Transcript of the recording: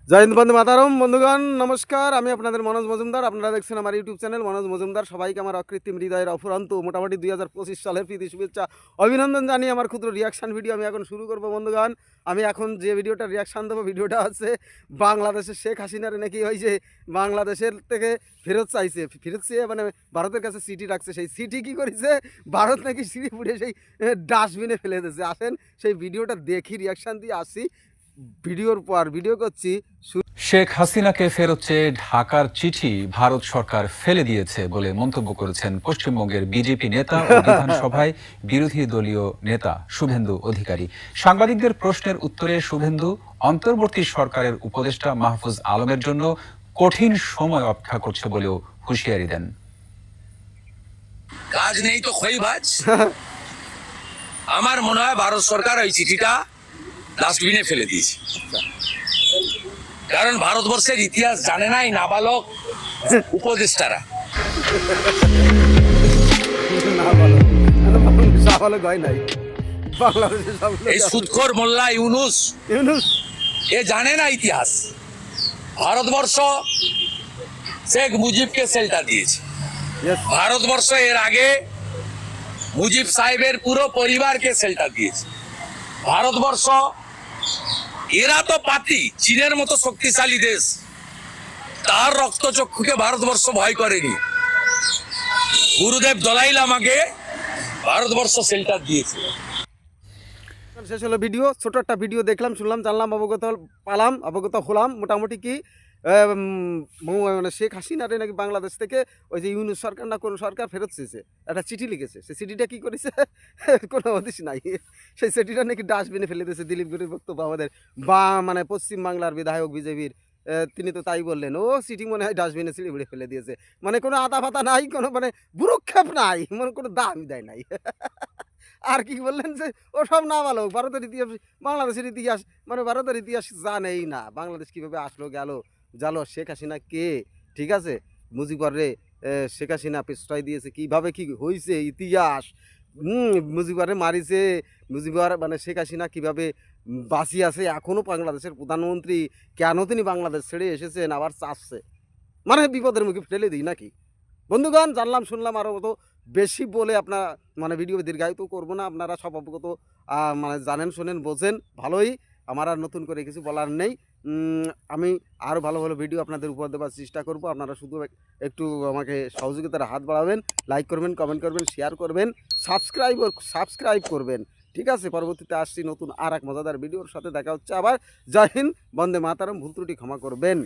জয় হিন্দ, বন্দে মাতারম। বন্ধুগণ নমস্কার, আমি আপনাদের মনোজ মজুমদার। আপনারা দেখছেন আমার ইউটিউব চ্যানেল মনোজ মজুমদার। সবাইকে আমার অকৃত্রিম হৃদয়ের অফুরন্ত মোটামুটি 2025 সালের প্রীতি শুভেচ্ছা অভিনন্দন জানিয়ে আমার ক্ষুদ্র রিয়াকশান ভিডিও আমি এখন শুরু করব। বন্ধুগণ, আমি এখন যে ভিডিওটা রিয়াকশান দেবো, ভিডিওটা হচ্ছে বাংলাদেশের শেখ হাসিনার নাকি হয়েছে বাংলাদেশের থেকে ফেরত চাইছে, ফেরত চেয়ে মানে ভারতের কাছে সিটি রাখছে। সেই সিটি কী করেছে, ভারত নাকি সিঁড়ি পুড়ে সেই ডাস্টবিনে ফেলে দিয়েছে। আসেন সেই ভিডিওটা দেখি, রিয়াকশান দিয়ে আসি। ভিডিওর পর ভিডিও করছি। শেখ হাসিনাকে ফেরত চেয়ে ঢাকার চিঠি ভারত সরকার ফেলে দিয়েছে বলে মন্তব্য করেছেন পশ্চিমবঙ্গের বিজেপি নেতা ও বিধানসভায় বিরোধী দলীয় নেতা শুভেন্দু অধিকারী। সাংবাদিকদের প্রশ্নের উত্তরে শুভেন্দু অন্তর্বর্তী সরকারের উপদেষ্টা মাহফুজ আলমের জন্য কঠিন সময় অপেক্ষা করছে বলেও হুঁশিয়ারি দেন। কাজ নেই তো খইভাজ। আমার মনে হয় ভারত সরকার ওই চিঠিটা ডাস্টবিনে ফেলে দিয়েছে, কারণ ভারতবর্ষের ইতিহাস জানে নাই নাবালক উপদেষ্টারা। এই সুদখোর মোল্লা ইউনুস এ জানে না ইতিহাস। ভারতবর্ষ শেখ মুজিবকে শেল্টার দিয়েছে। ভারতবর্ষ এর আগে মুজিব সাহেবের পুরো পরিবারকে শেল্টার দিয়েছে। ভারতবর্ষ, এরা তো পাতি, চীনের মতো শক্তিশালী দেশ, তার রক্তচক্ষুকে ভারতবর্ষ ভয় করেনি। গুরুদেব দলাই লামাকে ভারতবর্ষ শেল্টার দিয়েছে। শেষ হলো ভিডিও, ছোট একটা ভিডিও দেখলাম, শুনলাম, জানলাম, অবগত হলাম মোটামুটি কি মানে শেখ হাসিনারে নাকি বাংলাদেশ থেকে ওই যে ইউনুস সরকার না কোন সরকার ফেরত চেয়েছে, একটা চিঠি লিখেছে। সেই চিঠিটা কী করেছে কোনো হদিস নাই। সেই চিঠিটা নাকি ডাস্টবিনে ফেলে দিয়েছে। দিলীপ ঘুরির বক্তব্য, আমাদের মানে পশ্চিমবাংলার বিধায়ক বিজেপির, তিনি তো তাই বললেন। ও চিঠি মনে হয় ডাস্টবিনে ছিঁড়ে ফেলে দিয়েছে। মানে কোনো আতা ফাতা নাই, কোনো মানে ভ্রুক্ষেপ নাই, মানে কোনো দাম দেয় নাই। আর কি বললেন যে ও সব না ভালো, ভারতের ইতিহাস, বাংলাদেশের ইতিহাস, মানে ভারতের ইতিহাস জানেই না। বাংলাদেশ কীভাবে আসলো গেল জালো, শেখ হাসিনা কে, ঠিক আছে, মুজিবর রে শেখ হাসিনা প্রশ্রয় দিয়েছে, কীভাবে কী হয়েছে ইতিহাস, মুজিবরে মারিছে, মুজিবর মানে শেখ হাসিনা কীভাবে বাঁচিয়ে আছে, এখনও বাংলাদেশের প্রধানমন্ত্রী, কেন তিনি বাংলাদেশ ছেড়ে এসেছেন, আবার চাচ্ছে, মানে বিপদের মুখে ফেলে দিই নাকি। বন্ধুগণ, জানলাম শুনলাম, আরও মতো বেশি বলে আপনার মানে ভিডিও দীর্ঘায়িত করবো না। আপনারা সব অবগত, মানে জানেন, শোনেন, বোঝেন ভালোই। আমার আর নতুন করে কিছু বলার নেই। আমি আরও ভালো ভালো ভিডিও আপনাদের উপহার দেওয়ার চেষ্টা করব। আপনারা শুধু একটু আমাকে সহযোগিতার হাত বাড়াবেন, লাইক করবেন, কমেন্ট করবেন, শেয়ার করবেন, সাবস্ক্রাইব করবেন, ঠিক আছে। পরবর্তীতে আসছি নতুন আর এক মজাদার ভিডিওর সাথে। দেখা হচ্ছে আবার। জয় হিন্দ, বন্দে মাতারম। ভুল ত্রুটি ক্ষমা করবেন।